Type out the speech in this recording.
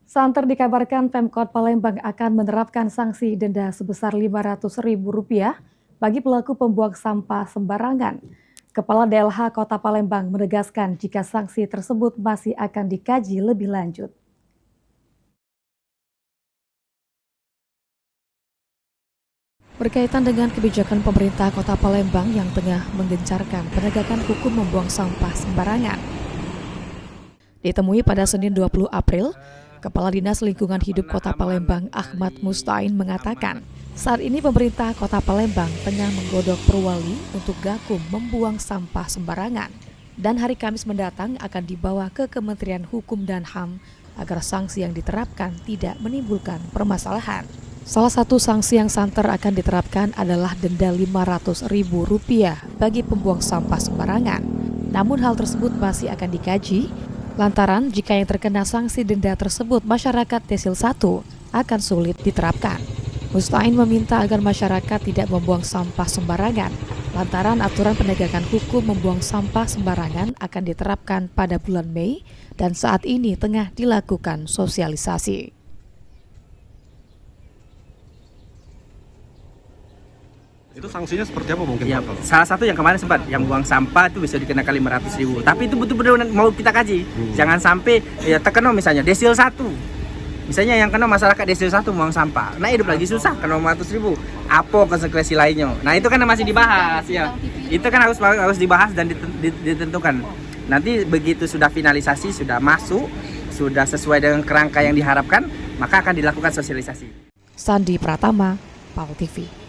Santer dikabarkan Pemkot Palembang akan menerapkan sanksi denda sebesar Rp500.000 bagi pelaku pembuang sampah sembarangan. Kepala DLH Kota Palembang menegaskan jika sanksi tersebut masih akan dikaji lebih lanjut. Berkaitan dengan kebijakan pemerintah Kota Palembang yang tengah menggencarkan penegakan hukum membuang sampah sembarangan. Ditemui pada Senin 20 April, Kepala Dinas Lingkungan Hidup Kota Palembang Ahmad Mustain mengatakan, saat ini pemerintah Kota Palembang tengah menggodok Perwali untuk Gakum membuang sampah sembarangan dan hari Kamis mendatang akan dibawa ke Kementerian Hukum dan HAM agar sanksi yang diterapkan tidak menimbulkan permasalahan. Salah satu sanksi yang santer akan diterapkan adalah denda Rp500.000 bagi pembuang sampah sembarangan. Namun hal tersebut masih akan dikaji lantaran jika yang terkena sanksi denda tersebut masyarakat Desil 1 akan sulit diterapkan. Mustain meminta agar masyarakat tidak membuang sampah sembarangan lantaran aturan penegakan hukum membuang sampah sembarangan akan diterapkan pada bulan Mei dan saat ini tengah dilakukan sosialisasi. Itu sanksinya seperti apa mungkin ya, Pak? salah satu yang kemarin sempat yang buang sampah itu bisa dikenakan Rp500.000. Tapi itu betul-betul mau kita kaji. Jangan sampai ya terkena misalnya Desil 1. Misalnya yang kena masyarakat Desil 1 buang sampah. Nah hidup lagi susah kena Rp500.000. Apa konsekuensi lainnya? Nah itu kan masih dibahas ya. Itu kan harus dibahas dan ditentukan. Nanti begitu sudah finalisasi, sudah masuk, sudah sesuai dengan kerangka yang diharapkan, maka akan dilakukan sosialisasi. Sandi Pratama, PAL TV.